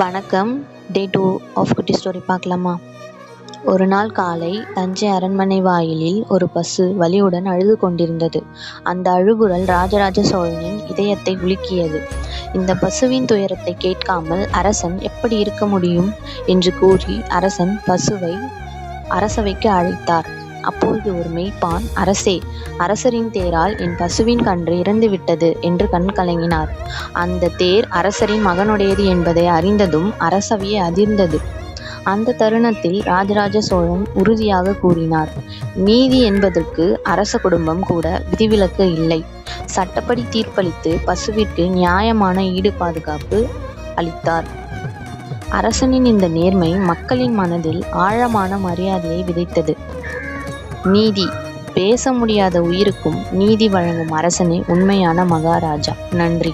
வணக்கம். டே 2 ஆஃப் குட்டி ஸ்டோரி பார்க்கலாமா? ஒரு நாள் காலை தஞ்சை அரண்மனை வாயிலில் ஒரு பசு வலியுடன் அழுது கொண்டிருந்தது. அந்த அழுகுரல் ராஜராஜ சோழனின் இதயத்தை உலுக்கியது. இந்த பசுவின் துயரத்தை கேட்காமல் அரசன் எப்படி இருக்க முடியும் என்று கூறி அரசன் பசுவை அரசவைக்கு அழைத்தார். அப்பொழுது ஒரு மெய்ப்பான், அரசே, அரசரின் தேரால் என் பசுவின் கன்று இறந்துவிட்டது என்று கண் கலங்கினார். அந்த தேர் அரசரின் மகனுடையது என்பதை அறிந்ததும் அரசவையே அதிர்ந்தது. அந்த தருணத்தில் ராஜராஜ சோழன் உறுதியாக கூறினார், நீதி என்பதற்கு அரச குடும்பம் கூட விதிவிலக்கு இல்லை. சட்டப்படி தீர்ப்பளித்து பசுவிற்கு நியாயமான ஈடு பாதுகாப்பு அளித்தார். அரசனின் இந்த நேர்மை மக்களின் மனதில் ஆழமான மரியாதையை விதைத்தது. நீதி, பேச முடியாத உயிருக்கும் நீதி வழங்கும் அரசனே உண்மையான மகாராஜா. நன்றி.